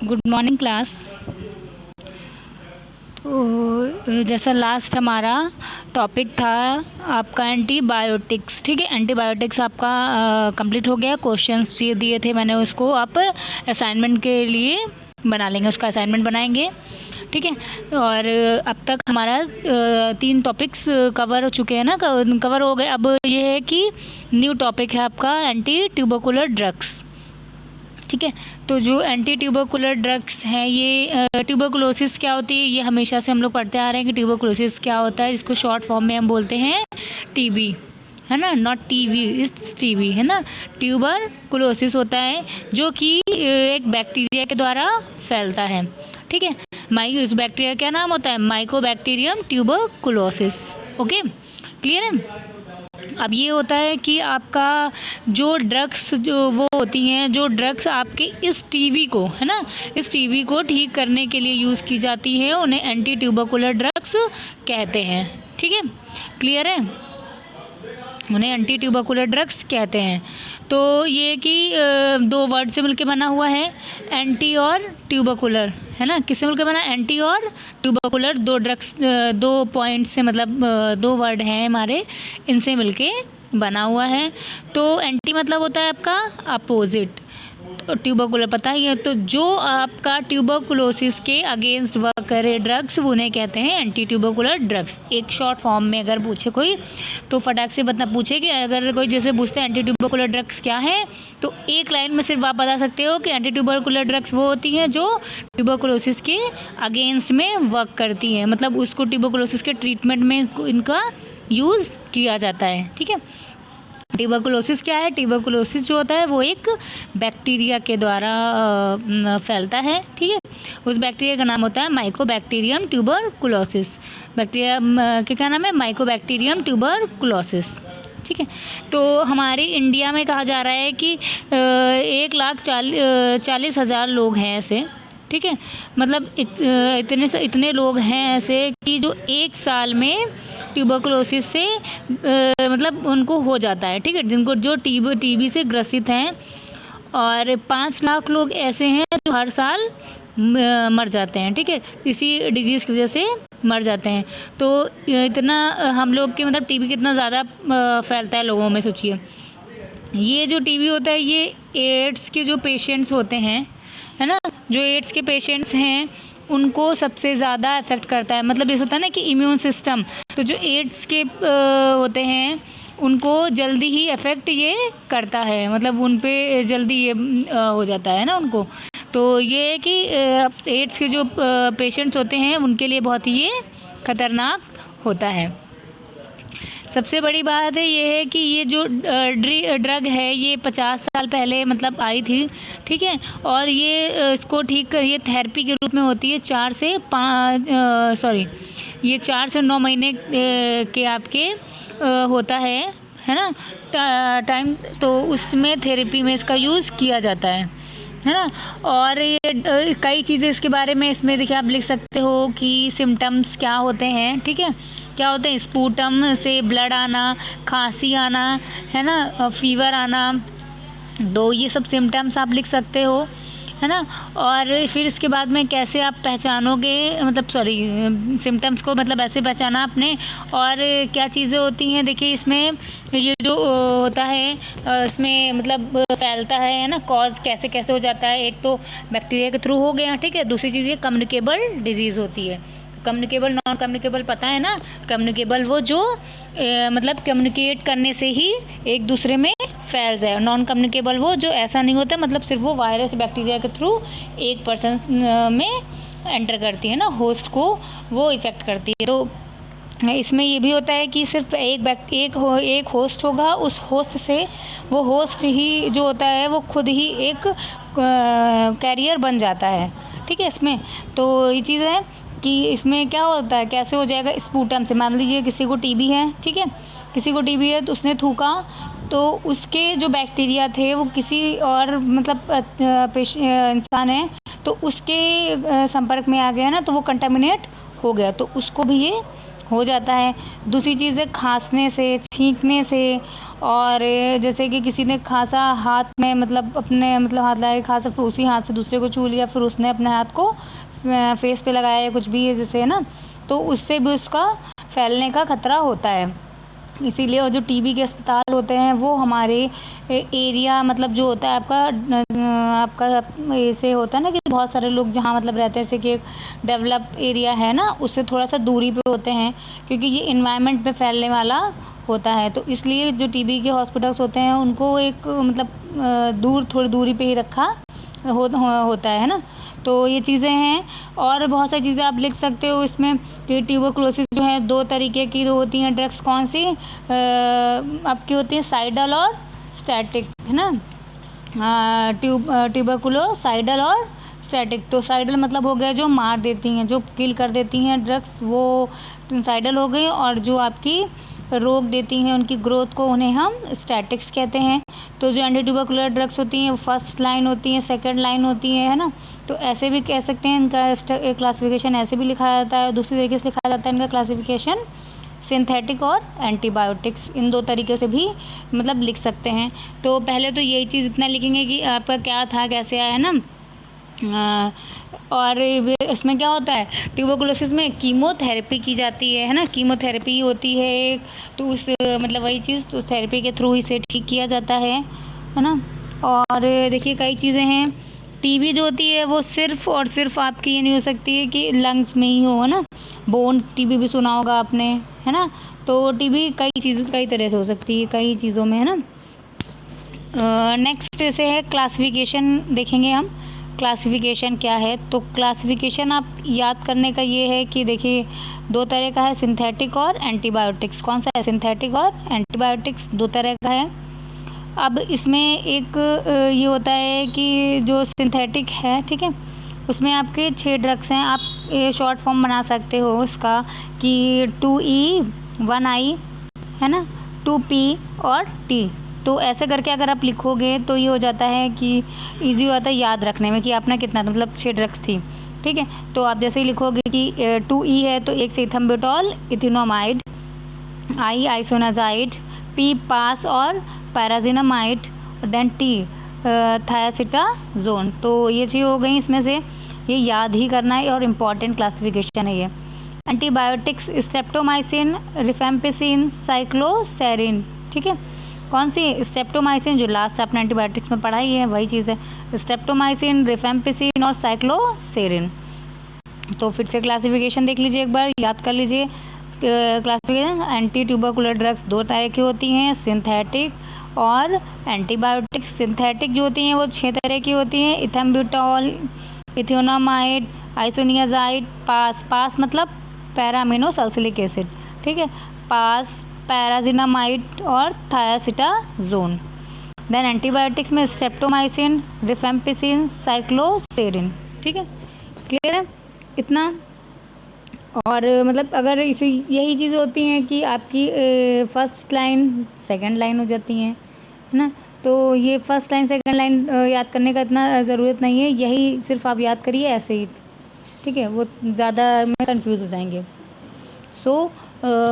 Good morning class. तो जैसा last हमारा टॉपिक था आपका एंटीबायोटिक्स, ठीक है। एंटीबायोटिक्स आपका कंप्लीट हो गया। क्वेश्चंस दिए थे मैंने, उसको आप असाइनमेंट के लिए बना लेंगे, उसका असाइनमेंट बनाएंगे, ठीक है। और अब तक हमारा 3 टॉपिक्स कवर हो चुके हैं ना, कवर हो गए। अब ये है कि न्यू टॉपिक है आपका एंटी ट्यूबरकुलर ड्रग्स, ठीक है। तो जो एंटी ट्यूबरकुलर ड्रग्स हैं, ये ट्यूबरकुलोसिस क्या होती है, ये हमेशा से हम लोग पढ़ते आ रहे हैं कि ट्यूबरकुलोसिस क्या होता है। इसको शॉर्ट फॉर्म में हम बोलते हैं टीबी, है ना, नॉट टीवी, इट्स टीबी, है ना। ट्यूबरकुलोसिस होता है जो कि एक बैक्टीरिया के द्वारा फैलता है, ठीक है। उस बैक्टीरिया का नाम होता है माइकोबैक्टीरियम ट्यूबरकुलोसिस। ओके, क्लियर है। अब ये होता है कि आपका जो ड्रग्स जो वो होती हैं, जो ड्रग्स आपके इस टीबी को, है ना, इस टीबी को ठीक करने के लिए यूज़ की जाती है, उन्हें एंटी ट्यूबरकुलर ड्रग्स कहते हैं, ठीक है। क्लियर है, उन्हें एंटी ट्यूबरकुलर ड्रग्स कहते हैं। तो ये कि 2 वर्ड से मिलकर बना हुआ है, एंटी और ट्यूबरकुलर, है ना। किससे मिलकर बना, एंटी और ट्यूबरकुलर, 2 ड्रग्स, 2 पॉइंट से, मतलब 2 वर्ड हैं हमारे, इनसे मिलके बना हुआ है। तो एंटी मतलब होता है आपका अपोजिट, तो ट्यूबरकुलर पता ही है। तो जो आपका ट्यूबरकुलोसिस के अगेंस्ट वर्क करे ड्रग्स, वो उन्हें कहते हैं एंटी ट्यूबरकुलर ड्रग्स। एक शॉर्ट फॉर्म में अगर पूछे कोई तो फटाक से पूछे कि अगर कोई जैसे पूछते हैं एंटी ट्यूबरकुलर ड्रग्स क्या है, तो एक लाइन में सिर्फ आप बता सकते हो कि एंटी ट्यूबरकुलर ड्रग्स वो होती हैं जो ट्यूबरकुलोसिस के अगेंस्ट में वर्क करती हैं, मतलब उसको ट्यूबरकुलोसिस के ट्रीटमेंट में इनका यूज़ किया जाता है, ठीक है। ट्यूबरकुलोसिस क्या है, ट्यूबरकुलोसिस जो होता है वो एक बैक्टीरिया के द्वारा फैलता है, ठीक है। उस बैक्टीरिया का नाम होता है माइकोबैक्टीरियम ट्यूबरकुलोसिस। बैक्टीरिया के क्या नाम है, माइकोबैक्टीरियम ट्यूबरकुलोसिस, ठीक है। तो हमारी इंडिया में कहा जा रहा है कि 1,40,000 लोग हैं ऐसे, ठीक है। मतलब इतने लोग हैं ऐसे कि जो 1 साल में ट्यूबरकुलोसिस से मतलब उनको हो जाता है, ठीक है, जिनको जो टीबी से ग्रसित हैं। और 5 लाख लोग ऐसे हैं जो हर साल मर जाते हैं, ठीक है, इसी डिजीज़ की वजह से मर जाते हैं। तो इतना हम लोग के मतलब टीबी कितना ज़्यादा फैलता है लोगों में, सोचिए। ये जो टीबी होता है ये एड्स के जो पेशेंट्स होते हैं, है ना, जो एड्स के पेशेंट्स हैं उनको सबसे ज़्यादा अफेक्ट करता है। मतलब ये होता है ना कि इम्यून सिस्टम, तो जो एड्स के होते हैं उनको जल्दी ही अफेक्ट ये करता है, मतलब उन पे जल्दी ये हो जाता है ना उनको। तो ये है कि एड्स के जो पेशेंट्स होते हैं उनके लिए बहुत ही ये खतरनाक होता है। सबसे बड़ी बात है ये है कि ये जो ड्रग है ये 50 साल पहले मतलब आई थी, ठीक है। और ये इसको ठीक कर, ये थेरेपी के रूप में होती है 4 से 9 महीने के आपके होता है ना टाइम। तो उसमें थेरेपी में इसका यूज़ किया जाता है ना। और ये कई चीज़ें इसके बारे में इसमें देखिए आप लिख सकते हो कि सिम्टम्स क्या होते हैं, ठीक है, क्या होते हैं। स्पूटम से ब्लड आना, खांसी आना, है ना, फीवर आना, तो ये सब सिम्टम्स आप लिख सकते हो, है ना। और फिर इसके बाद में कैसे आप पहचानोगे, मतलब सिम्टम्स को मतलब ऐसे पहचाना आपने। और क्या चीज़ें होती हैं, देखिए इसमें ये जो होता है इसमें मतलब फैलता है ना, कॉज कैसे कैसे हो जाता है। एक तो बैक्टीरिया के थ्रू हो गया, ठीक है। दूसरी चीज़ ये कम्युनिकेबल डिजीज़ होती है। कम्युनिकेबल, नॉन कम्युनिकेबल पता है ना। कम्युनिकेबल वो जो मतलब कम्युनिकेट करने से ही एक दूसरे में फैल जाए। नॉन कम्युनिकेबल वो जो ऐसा नहीं होता, मतलब सिर्फ वो वायरस बैक्टीरिया के थ्रू एक पर्सन में एंटर करती है ना, होस्ट को वो इफ़ेक्ट करती है। तो इसमें ये भी होता है कि सिर्फ एक होस्ट होगा, उस होस्ट से वो होस्ट ही जो होता है वो खुद ही एक कैरियर बन जाता है, ठीक है। इसमें तो ये चीज़ है कि इसमें क्या होता है, कैसे हो जाएगा। स्पूटम से, मान लीजिए किसी को टीबी है, ठीक है, किसी को टीबी है तो उसने थूका, तो उसके जो बैक्टीरिया थे वो किसी और मतलब इंसान है तो उसके संपर्क में आ गया ना, तो वो कंटामिनेट हो गया, तो उसको भी ये हो जाता है। दूसरी चीज़ है खांसने से, छींकने से, और जैसे कि किसी ने खांसा हाथ में, मतलब अपने मतलब हाथ लगा के खांसा, फिर उसी हाथ से दूसरे को छू लिया, फिर उसने अपने हाथ को फेस पे लगाया या कुछ भी है जैसे, है ना, तो उससे भी उसका फैलने का खतरा होता है। इसीलिए, और जो टीबी के अस्पताल होते हैं वो हमारे एरिया, मतलब जो होता है आपका ऐसे होता है ना कि बहुत सारे लोग जहाँ मतलब रहते हैं, जैसे कि एक डेवलप एरिया है ना, उससे थोड़ा सा दूरी पे होते हैं, क्योंकि ये इन्वायरमेंट पे फैलने वाला होता है। तो इसलिए जो टीबी के हॉस्पिटल्स होते हैं उनको एक मतलब थोड़ी दूरी पे ही रखा होता है ना। तो ये चीज़ें हैं, और बहुत सारी चीज़ें आप लिख सकते हो इसमें कि ट्यूबरकुलोसिस जो है 2 तरीके की होती हैं ड्रग्स, कौन सी आपकी होती है, साइडल और स्टैटिक, है ना। ट्यूबरकुलोसाइडल और स्टैटिक। तो साइडल मतलब हो गया जो मार देती हैं, जो किल कर देती हैं ड्रग्स, वो साइडल हो गई, और जो आपकी रोक देती हैं उनकी ग्रोथ को, उन्हें हम स्टैटिक्स कहते हैं। तो जो एंटी ट्यूबरकुलर ड्रग्स होती हैं वो फर्स्ट लाइन होती हैं, सेकंड लाइन होती हैं, है ना। तो ऐसे भी कह सकते हैं, इनका क्लासिफिकेशन ऐसे भी लिखा जाता है, दूसरी तरीके से लिखा जाता है इनका क्लासिफिकेशन सिंथेटिक और एंटीबायोटिक्स, इन 2 तरीके से भी मतलब लिख सकते हैं। तो पहले तो यही चीज़ इतना लिखेंगे कि आपका क्या था, कैसे आया, है ना। और इसमें क्या होता है, ट्यूबरकुलोसिस में कीमोथेरेपी की जाती है ना, कीमोथेरेपी होती है एक, तो उस मतलब वही चीज़, तो उस थेरेपी के थ्रू इसे ठीक किया जाता है ना। और देखिए कई चीज़ें हैं, टीबी जो होती है वो सिर्फ और सिर्फ आपकी ये नहीं हो सकती है कि लंग्स में ही हो, है ना। बोन टीबी भी सुना होगा आपने, है ना। तो टीबी कई तरह से हो सकती है, कई चीज़ों में, है ना। नेक्स्ट से है क्लासिफिकेशन, देखेंगे हम क्लासिफिकेशन क्या है। तो क्लासिफिकेशन आप याद करने का ये है कि देखिए 2 तरह का है, सिंथेटिक और एंटीबायोटिक्स। कौन सा है, सिंथेटिक और एंटीबायोटिक्स, 2 तरह का है। अब इसमें एक ये होता है कि जो सिंथेटिक है, ठीक है, उसमें आपके 6 ड्रग्स हैं। आप शॉर्ट फॉर्म बना सकते हो उसका कि 2E 1I, है ना, 2P और T। तो ऐसे करके अगर आप लिखोगे तो ये हो जाता है कि इजी होता है याद रखने में कि आपने कितना, मतलब 6 ड्रग्स थी, ठीक है। तो आप जैसे ही लिखोगे कि 2E है तो 1 से इथेम्बुटोल इथिनोमाइड, I आइसोनाजाइड, P पास और पैराजिनामाइड, देन T थायासिटाजोन। तो ये चीज़ हो गई इसमें से, ये याद ही करना है और इम्पॉर्टेंट क्लासिफिकेशन है ये। एंटीबायोटिक्स स्ट्रेप्टोमाइसिन, रिफेम्पिसिन, साइक्लोसेरिन, ठीक है। कौन सी, स्ट्रेप्टोमाइसिन, जो लास्ट आपने एंटीबायोटिक्स में पढ़ाई है वही चीज़ है, स्ट्रेप्टोमाइसिन, रिफेम्पिसिन और साइक्लोसेरिन। तो फिर से क्लासिफिकेशन देख लीजिए, एक बार याद कर लीजिए क्लासिफिकेशन। एंटी ट्यूबरकुलर ड्रग्स 2 तरह की होती हैं, सिंथेटिक और एंटीबायोटिक्स। सिंथेटिक जो होती हैं वो 6 तरह की होती हैं, इथेम्बुटोल, इथियोनामाइड, आइसोनियाजाइड, पास मतलब पैरामिनो सल्सिलिक एसिड, ठीक है, पास, पैराजिनामाइड और थायासिटाजोन। देन एंटीबायोटिक्स में स्ट्रेप्टोमाइसिन, रिफेम्पिसिन, साइक्लोसेरिन, ठीक है। क्लियर है इतना। और मतलब अगर इसी यही चीज़ें होती हैं कि आपकी फर्स्ट लाइन सेकंड लाइन हो जाती हैं, है ना। तो ये फर्स्ट लाइन सेकंड लाइन याद करने का इतना ज़रूरत नहीं है, यही सिर्फ आप याद करिए ऐसे ही, ठीक है, वो ज़्यादा में कंफ्यूज हो जाएंगे। सो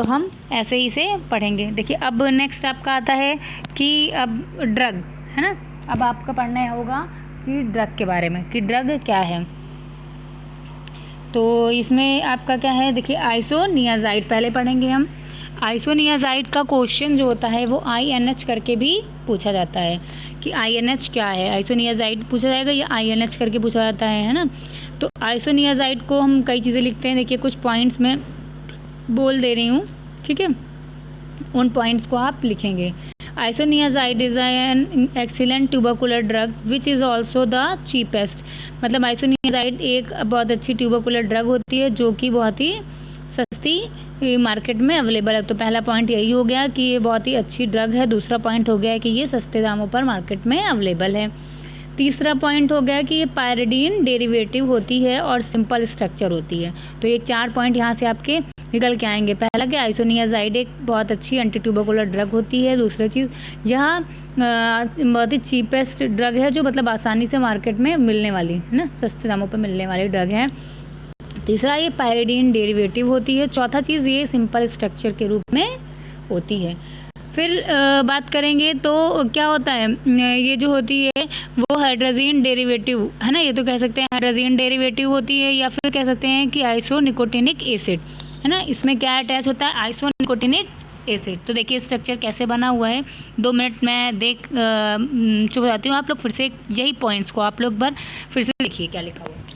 हम ऐसे ही से पढ़ेंगे। देखिए अब नेक्स्ट आपका आता है कि अब ड्रग, है ना। अब आपका पढ़ना होगा कि ड्रग के बारे में, कि ड्रग क्या है। तो इसमें आपका क्या है, देखिए आइसोनियाजाइड पहले पढ़ेंगे हम। आइसोनियाजाइड का क्वेश्चन जो होता है वो INH करके भी पूछा जाता है कि INH क्या है, आइसोनियाजाइड पूछा जाएगा या INH करके पूछा जाता है ना। तो आइसोनियाजाइड को हम कई चीज़ें लिखते हैं, देखिए कुछ पॉइंट्स में बोल दे रही हूँ, ठीक है, उन पॉइंट्स को आप लिखेंगे। Isoniazid is an excellent tubercular drug which is also the cheapest. मतलब आइसोनियाजाइड एक बहुत अच्छी ट्यूबरकुलर ड्रग होती है जो कि बहुत ही सस्ती मार्केट में अवेलेबल है। तो पहला पॉइंट यही हो गया कि ये बहुत ही अच्छी ड्रग है। दूसरा पॉइंट हो गया कि ये सस्ते दामों पर मार्केट में अवेलेबल है। तीसरा पॉइंट हो गया कि ये पायरिडीन डेरिवेटिव होती है और सिंपल स्ट्रक्चर होती है। तो ये 4 पॉइंट यहाँ से आपके निकल के आएंगे। पहला कि आइसोनियाजाइड एक बहुत अच्छी एंटी ट्यूबरकुलर ड्रग होती है। दूसरा चीज़, यह बहुत ही चीपेस्ट ड्रग है, जो मतलब आसानी से मार्केट में मिलने वाली है ना, सस्ते दामों पर मिलने वाली ड्रग है। तीसरा ये पायरिडीन डेरिवेटिव होती है। चौथा चीज़ ये सिंपल स्ट्रक्चर के रूप में होती है। फिर बात करेंगे तो क्या होता है, ये जो होती है वो हाइड्रोजन डेरिवेटिव है ना, ये तो कह सकते हैं हाइड्रोजन डेरिवेटिव होती है, या फिर कह सकते हैं कि आइसोनिकोटिनिक एसिड है ना। इसमें क्या अटैच होता है, आइसोनिकोटिनिक एसिड। तो देखिए स्ट्रक्चर कैसे बना हुआ है, 2 मिनट में चुप जाती हूँ। आप लोग फिर से यही पॉइंट्स को आप लोग बार फिर से लिखिए क्या लिखा हुआ है।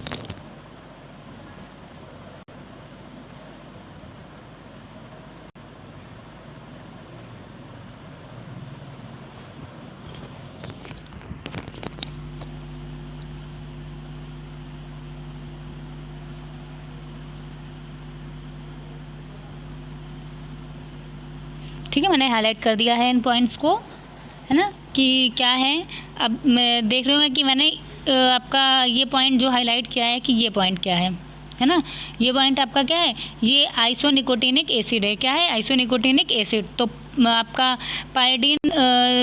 ठीक है, मैंने हाईलाइट कर दिया है इन पॉइंट्स को, है ना, कि क्या है। अब मैं देख रही हूँ कि मैंने आपका ये पॉइंट जो हाईलाइट किया है कि ये पॉइंट क्या है ना, ये पॉइंट आपका क्या है, ये आइसोनिकोटिनिक एसिड है। क्या है, आइसोनिकोटिनिक एसिड। तो आपका पायरिडीन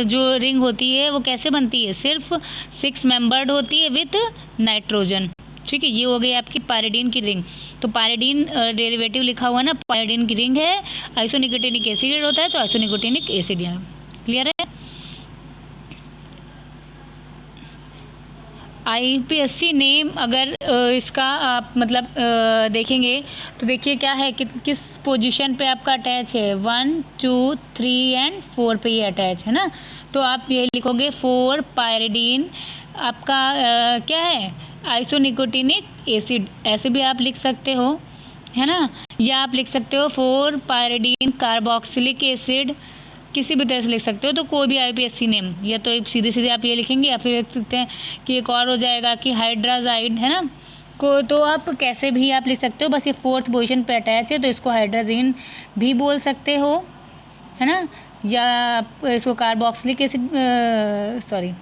जो रिंग होती है वो कैसे बनती है, सिर्फ 6 मेंबर्ड होती है विथ नाइट्रोजन। ठीक है, ये हो गई आपकी पायरिडीन की रिंग। तो पायरिडीन डेरिवेटिव लिखा हुआ ना, पायरिडीन की रिंग है, आइसोनिकोटिनिक एसिड होता है, तो आइसोनिकोटिनिक एसिड यहाँ क्लियर है। आईपीएससी नेम अगर इसका आप मतलब देखेंगे तो देखिए क्या है कि किस पोजीशन पे आपका अटैच है, 1 2 3 एंड 4 पे ये अटैच है ना। तो आप ये लिखोगे 4 पायरिडीन आपका क्या है, आइसोनिकोटिनिक एसिड, ऐसे भी आप लिख सकते हो है ना, या आप लिख सकते हो 4 पायरिडीन कार्बोक्सिलिक एसिड, किसी भी तरह से लिख सकते हो। तो कोई भी आईपीएससी नेम, या तो सीधे सीधे आप ये लिखेंगे, या फिर लिख सकते हैं कि एक और हो जाएगा कि हाइड्राजाइड है ना को, तो आप कैसे भी आप लिख सकते हो। बस ये 4th पोजीशन पे अटैच है तो इसको हाइड्राजीन भी बोल सकते हो है ना, या इसको कार्बोक्सिलिक एसिड सॉरी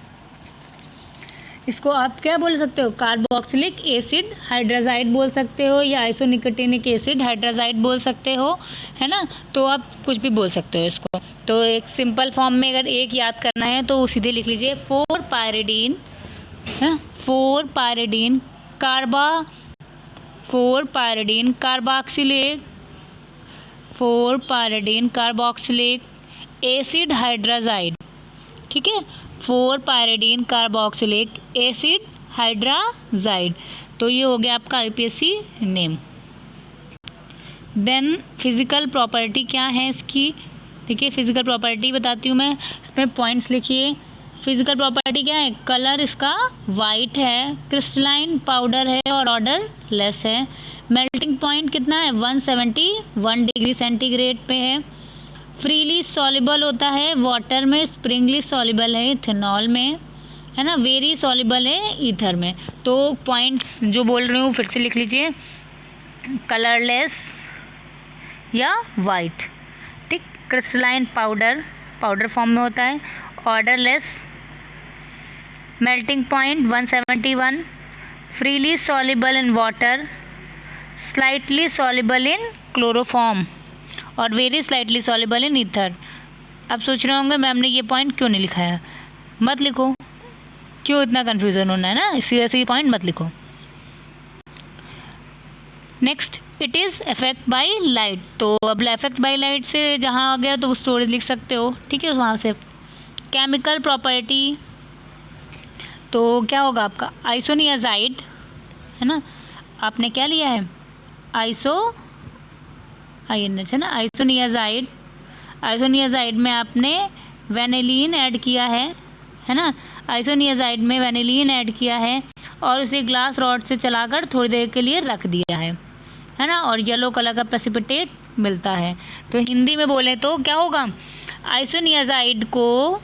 इसको आप क्या बोल सकते हो, कार्बोक्सिलिक एसिड हाइड्राजाइड बोल सकते हो, या आइसोनिकोटिनिक एसिड हाइड्राजाइड बोल सकते हो है ना। तो आप कुछ भी बोल सकते हो इसको। तो एक सिंपल फॉर्म में अगर एक याद करना है तो सीधे लिख लीजिए 4 पायरिडीन है, 4 pyridine 4 pyridine carboxylic 4 pyridine carboxylic acid hydrazide. ठीक है, 4 पायरिडीन कार्बोक्सिलिक एसिड हाइड्राजाइड। तो ये हो गया आपका IPSC name. Then physical property क्या है इसकी, देखिए फिजिकल प्रॉपर्टी बताती हूँ मैं, इसमें पॉइंट्स लिखिए। फिजिकल प्रॉपर्टी क्या है, कलर इसका वाइट है, क्रिस्टलाइन पाउडर है और ऑर्डर लेस है। मेल्टिंग पॉइंट कितना है, 171 डिग्री सेंटीग्रेड पे है। फ्रीली सॉल्युबल होता है वाटर में, स्प्रिंगली सॉल्युबल है इथेनॉल में है ना, वेरी सॉल्युबल है ईथर में। तो पॉइंट्स जो बोल रही हूँ फिर से लिख लीजिए, कलरलेस या वाइट, ठीक, क्रिस्टलाइन पाउडर फॉर्म में होता है, odourless, melting point 171, freely soluble in water, slightly soluble in chloroform और very slightly soluble in ether. अब सोच रहे होंगे मैम ने ये पॉइंट क्यों नहीं लिखा है, मत लिखो, क्यों इतना कन्फ्यूज़न होना है ना, इसी वजह से ये पॉइंट मत लिखो। Next, it is effect by light. तो अब इफेक्ट बाय लाइट से जहाँ आ गया तो स्टोरेज लिख सकते हो, ठीक है, वहाँ से। केमिकल प्रॉपर्टी तो क्या होगा आपका, आइसोनियाजाइड है ना, आपने क्या लिया है, INH है ना, आइसोनियाजाइड में आपने वेनिलीन ऐड किया है ना, आइसोनियाजाइड में वेनिलीन ऐड किया है और उसे ग्लास रॉड से चलाकर थोड़ी देर के लिए रख दिया है ना, और येलो कलर का प्रेसिपिटेट मिलता है। तो हिंदी में बोले तो क्या होगा, आइसोनियाजाइड को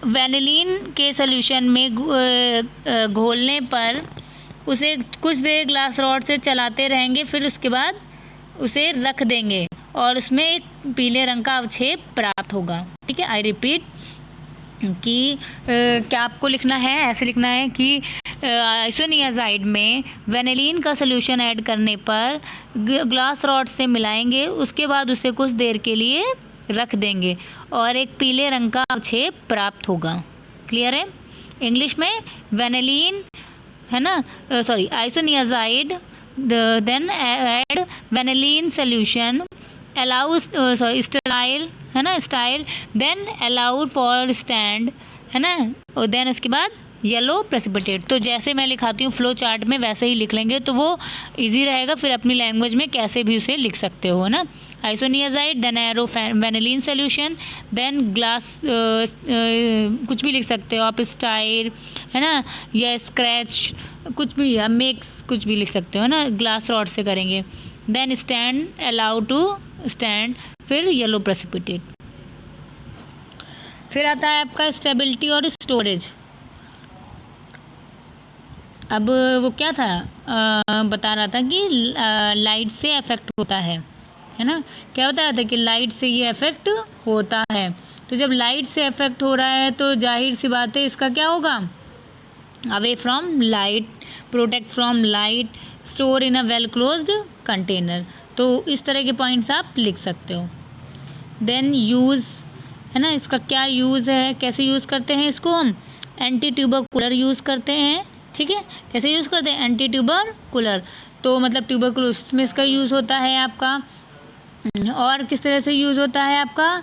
वेनिलीन के सोल्यूशन में घोलने पर उसे कुछ देर ग्लास रॉड से चलाते रहेंगे, फिर उसके बाद उसे रख देंगे और उसमें एक पीले रंग का अवक्षेप प्राप्त होगा। ठीक है, आई रिपीट कि क्या आपको लिखना है, ऐसे लिखना है कि आइसोनियाजाइड में वेनिलीन का सोल्यूशन ऐड करने पर ग्लास रॉड से मिलाएंगे, उसके बाद उसे कुछ देर के लिए रख देंगे और एक पीले रंग का अवक्षेप प्राप्त होगा। क्लियर है। इंग्लिश में वेनिलीन है ना, sorry, isoniazid then add vanillin solution, allow style है ना, style, then allowed for stand है ना, और देन उसके बाद येलो प्रेसिपिटेट। तो जैसे मैं लिखाती हूँ फ्लो चार्ट में वैसे ही लिख लेंगे तो वो इजी रहेगा, फिर अपनी लैंग्वेज में कैसे भी उसे लिख सकते हो, है ना। Isoniazid, then arrow vanillin solution, then glass कुछ भी लिख सकते हो आप, स्टाइल है ना, या स्क्रैच कुछ भी, या मिक्स कुछ भी लिख सकते हो ना, ग्लास रॉड से करेंगे। Then stand, allow to stand, फिर येलो प्रेसिपिटेट। फिर आता है आपका स्टेबिलिटी और स्टोरेज। अब वो क्या था, बता रहा था कि लाइट से अफेक्ट होता है ना, क्या बताया था कि लाइट से ये अफेक्ट होता है। तो जब लाइट से अफेक्ट हो रहा है तो जाहिर सी बात है इसका क्या होगा, away from light, protect from light, store in a well closed container. तो इस तरह के पॉइंट्स आप लिख सकते हो। देन यूज़ है ना, इसका क्या यूज़ है, कैसे यूज़ करते हैं इसको हम, एंटी ट्यूबरकुलर यूज़ करते हैं, ठीक है। कैसे यूज़ करते हैं, एंटी ट्यूबरकुलर, तो मतलब ट्यूबरकुलोसिस में इसका यूज़ होता है आपका। और किस तरह से यूज़ होता है आपका,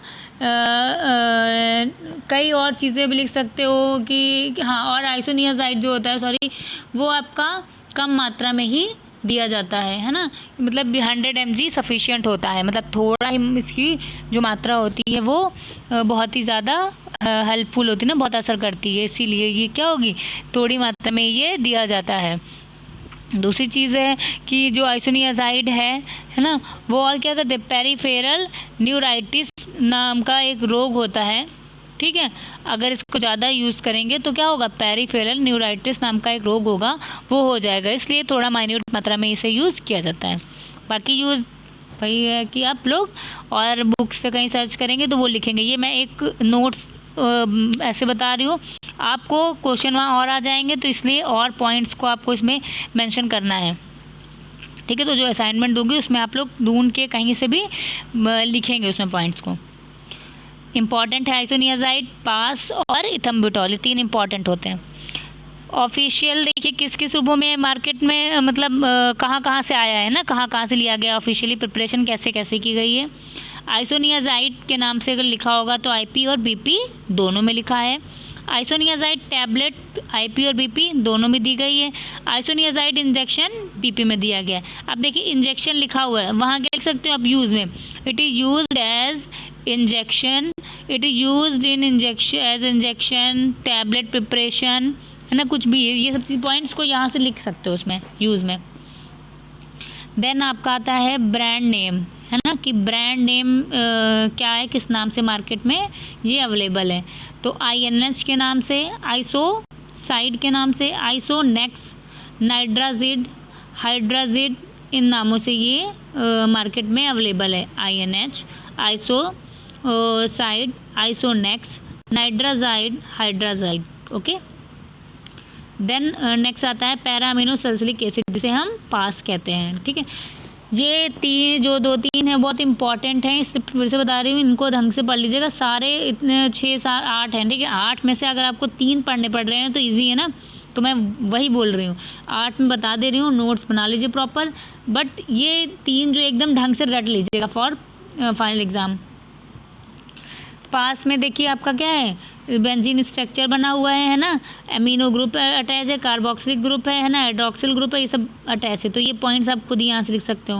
कई और चीज़ें भी लिख सकते हो कि हाँ, और आइसोनियाजाइड जो होता है, सॉरी, वो आपका कम मात्रा में ही दिया जाता है ना, मतलब 100 mg सफिशिएंट होता है, मतलब थोड़ा ही इसकी जो मात्रा होती है वो बहुत ही ज़्यादा हेल्पफुल होती है ना, बहुत असर करती है, इसीलिए ये क्या होगी, थोड़ी मात्रा में ये दिया जाता है। दूसरी चीज़ है कि जो आइसोनियाजाइड है ना, वो और क्या करते हैं, पेरिफेरल न्यूराइटिस नाम का एक रोग होता है, ठीक है। अगर इसको ज़्यादा यूज़ करेंगे तो क्या होगा, पेरिफेरल न्यूराइटिस नाम का एक रोग होगा, वो हो जाएगा, इसलिए थोड़ा माइन्यूट मात्रा में इसे यूज़ किया जाता है। बाकी यूज़ वही है कि आप लोग और बुक्स से कहीं सर्च करेंगे तो वो लिखेंगे, ये मैं एक नोट्स ऐसे बता रही हूँ, आपको क्वेश्चन वहाँ और आ जाएंगे तो इसलिए और पॉइंट्स को आपको इसमें मेंशन करना है, ठीक है। तो जो असाइनमेंट दोगे उसमें आप लोग ढूंढ के कहीं से भी लिखेंगे उसमें पॉइंट्स को। इम्पॉर्टेंट है आइसोनियाजाइड, पास और इथम्बुटॉल, ये 3 इंपॉर्टेंट होते हैं। ऑफिशियल देखिए किस किस रूपों में मार्केट में, मतलब कहाँ कहाँ से आया है ना, कहाँ कहाँ से लिया गया, ऑफिशियली प्रिपरेशन कैसे कैसे की गई है। आइसोनियाजाइड के नाम से अगर लिखा होगा तो आईपी और बीपी दोनों में लिखा है। आइसोनियाजाइड टैबलेट आईपी और बीपी दोनों में दी गई है। आइसोनियाजाइड इंजेक्शन बीपी में दिया गया है। अब देखिए इंजेक्शन लिखा हुआ है, वहाँ क्या लिख सकते हो आप यूज़ में, it is used as injection, it is used in injection as injection, tablet preparation, है ना, कुछ भी, ये सब पॉइंट्स को यहाँ से लिख सकते हो उसमें यूज़ में। देन आपका आता है ब्रांड नेम, है ना, कि ब्रांड नेम क्या है, किस नाम से मार्केट में ये अवेलेबल है। तो INH के नाम से, आइसोसाइड के नाम से, आइसोनेक्स, नाइट्राजिड, हाइड्राजिड, इन नामों से ये मार्केट में अवेलेबल है। INH, Isozide, Isonex, Nitrazide, Hydrazide, okay. Then next आता है पैरा अमीनो सल्सिलिक एसिड, जिसे हम पास कहते हैं, ठीक है। ये जो 2-3 है बहुत इंपॉर्टेंट हैं, इससे फिर से बता रही हूँ, इनको ढंग से पढ़ लीजिएगा। सारे इतने 6-7-8 हैं, ठीक है। 8 में से अगर आपको 3 पढ़ने पड़ रहे हैं तो ईजी है ना, तो मैं वही बोल रही हूँ, 8 में बता दे रही हूँ, नोट्स बना लीजिए प्रॉपर। बट ये 3 जो एकदम ढंग से रट लीजिएगा फॉर फाइनल एग्ज़ाम। पास में देखिए आपका क्या है, बेंजीन स्ट्रक्चर बना हुआ है ना, एमिनो ग्रुप अटैच है, कार्बोक्सिलिक ग्रुप है ना, हाइड्रोक्सिल ग्रुप है, ये सब अटैच है। तो ये पॉइंट्स आप खुद ही यहाँ से लिख सकते हो,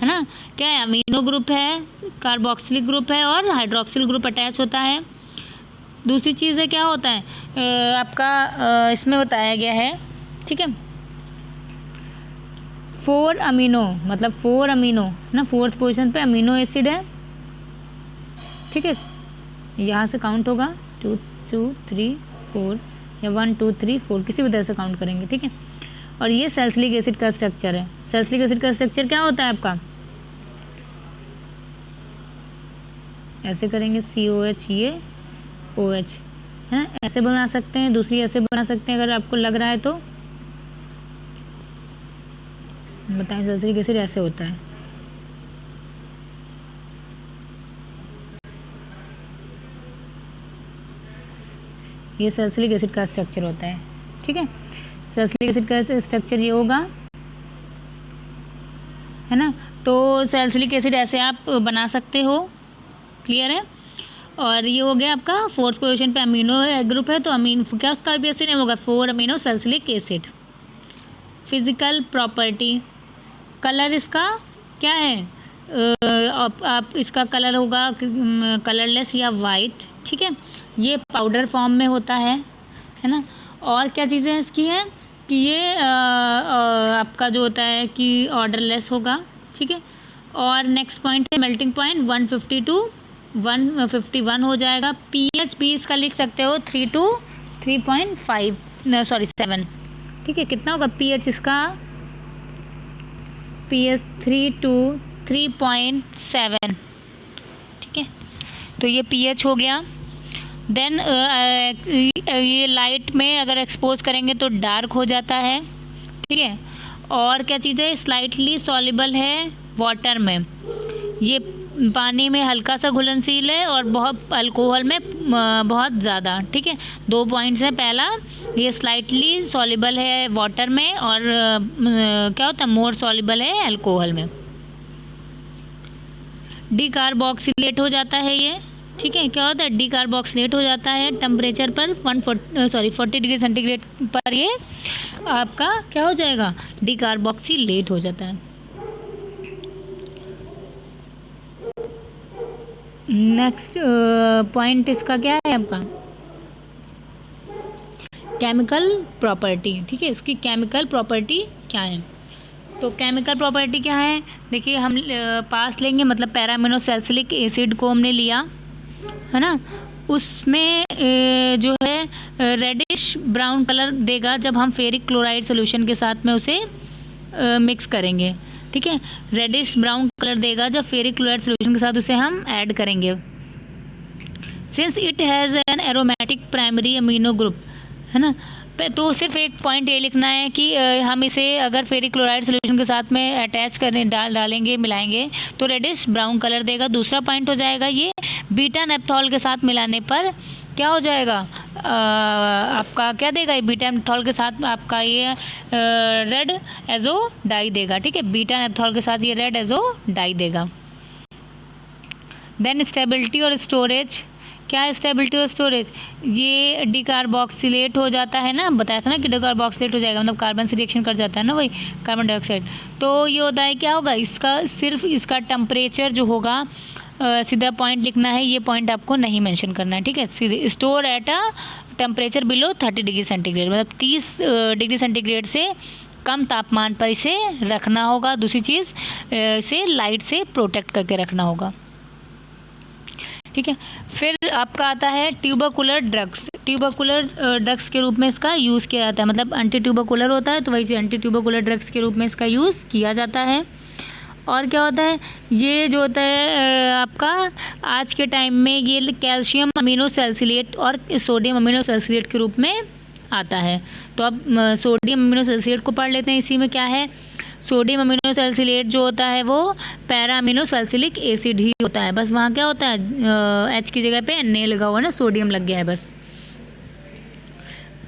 है ना। क्या है, अमीनो ग्रुप है, कार्बोक्सिलिक ग्रुप है और हाइड्रोक्सिल ग्रुप अटैच होता है। दूसरी चीज़ है, क्या होता है आपका इसमें बताया गया है, ठीक है, 4 अमीनो, मतलब 4 अमीनो ना, 4th पोजीशन पे अमीनो एसिड है, ठीक है। यहाँ से काउंट होगा 2, 2, 3, 4 या 1, 2, 3, 4 किसी भी तरह से काउंट करेंगे, ठीक है। और ये सैलिसिलिक एसिड का स्ट्रक्चर है। सैलिसिलिक एसिड का स्ट्रक्चर क्या होता है आपका, ऐसे करेंगे COH, ये OH, है ना, ऐसे बना सकते हैं, दूसरी ऐसे बना सकते हैं, अगर आपको लग रहा है तो बताएं। सैलिसिलिक एसिड ऐसे होता है, ये सैलिसिलिक एसिड का स्ट्रक्चर होता है, ठीक है। सैलिसिलिक एसिड का स्ट्रक्चर ये होगा, है ना। तो सैलिसिलिक एसिड ऐसे आप बना सकते हो, क्लियर है। और ये हो गया आपका 4th पोजीशन पे अमीनो ग्रुप है, तो अमीन क्या उसका भी एसिड होगा 4 amino salicylic acid. Physical property, colour इसका क्या है, आप इसका कलर होगा कलरलेस या वाइट, ठीक है। ये पाउडर फॉर्म में होता है ना। और क्या चीज़ें इसकी हैं कि ये आपका जो होता है कि ऑर्डरलेस होगा, ठीक है। और नेक्स्ट पॉइंट है मेल्टिंग पॉइंट 150 to 151 हो जाएगा। pH भी इसका लिख सकते हो 3 to 3.5 सॉरी 7, ठीक है। कितना होगा pH इसका, pH 3 to 3.7, ठीक है। तो ये pH हो गया। देन ये लाइट में अगर एक्सपोज करेंगे तो डार्क हो जाता है, ठीक है। और क्या चीज़ है, स्लाइटली सॉल्युबल है वाटर में, ये पानी में हल्का सा घुलनशील है और बहुत अल्कोहल में बहुत ज़्यादा, ठीक है। 2 पॉइंट्स हैं, पहला ये स्लाइटली सॉल्युबल है वाटर में और क्या होता है मोर सॉल्युबल है अल्कोहल में। डीकार्बोक्सिलेट हो जाता है ये, ठीक है। क्या होता है डीकार्बोक्सिलेट हो जाता है टेम्परेचर पर 40 डिग्री सेंटीग्रेड पर, ये आपका क्या हो जाएगा डीकार्बोक्सिलेट हो जाता है। नेक्स्ट पॉइंट इसका क्या है आपका केमिकल प्रॉपर्टी, ठीक है। इसकी केमिकल प्रॉपर्टी क्या है, तो केमिकल प्रॉपर्टी क्या है, देखिए हम पास लेंगे, मतलब पैरामिनो सैलिसिलिक एसिड को हमने लिया है ना, उसमें जो है रेडिश ब्राउन कलर देगा जब हम फेरिक क्लोराइड सोल्यूशन के साथ में उसे मिक्स करेंगे, ठीक है। रेडिश ब्राउन कलर देगा जब फेरिक क्लोराइड सोल्यूशन के साथ उसे हम ऐड करेंगे। Since it has an aromatic primary amino group, है ना। तो सिर्फ एक पॉइंट ये लिखना है कि हम इसे अगर फेरिक क्लोराइड सोल्यूशन के साथ में अटैच करने डालेंगे मिलाएंगे तो रेडिश ब्राउन कलर देगा। दूसरा पॉइंट हो जाएगा ये बीटा नेप्थॉल के साथ मिलाने पर क्या हो जाएगा, आपका क्या देगा, ये बीटा नेप्थॉल के साथ आपका ये रेड एजो डाई देगा, ठीक है। बीटा नेप्थॉल के साथ ये रेड एजो डाई देगा। देन स्टेबिलिटी और स्टोरेज, क्या है स्टेबिलिटी और स्टोरेज, ये डीकार्बोक्सिलेट हो जाता है ना, बताया था ना कि डीकार्बोक्सिलेट हो जाएगा, मतलब कार्बन से रिएक्शन कर जाता है ना वही कार्बन डाइऑक्साइड। तो ये होता है क्या होगा, इसका सिर्फ इसका टेम्परेचर जो होगा सीधा पॉइंट लिखना है, ये पॉइंट आपको नहीं मेंशन करना है, ठीक है। सीधे store at a temperature below 30 degree centigrade, मतलब 30 डिग्री सेंटीग्रेड से कम तापमान पर इसे रखना होगा। दूसरी चीज़ इसे लाइट से प्रोटेक्ट करके रखना होगा, ठीक है। फिर आपका आता है ट्यूबरकुलर ड्रग्स। ट्यूबरकुलर ड्रग्स के रूप में इसका यूज़ किया जाता है, मतलब एंटी ट्यूबरकुलर होता है तो वैसे एंटी ट्यूबरकुलर ड्रग्स के रूप में इसका यूज़ किया जाता है। और क्या होता है, ये जो होता है आपका आज के टाइम में ये कैल्शियम अमीनो सैलिसिलेट और सोडियम अमीनो सैलिसिलेट के रूप में आता है। तो अब सोडियम अमीनो सैलिसिलेट को पढ़ लेते हैं। इसी में क्या है, सोडियम अमीनो सैलिसिलेट जो होता है वो पैरा अमीनो सैलिसिलिक एसिड ही होता है, बस वहाँ क्या होता है एच की जगह पे Na लगा हुआ है ना, सोडियम लग गया है बस।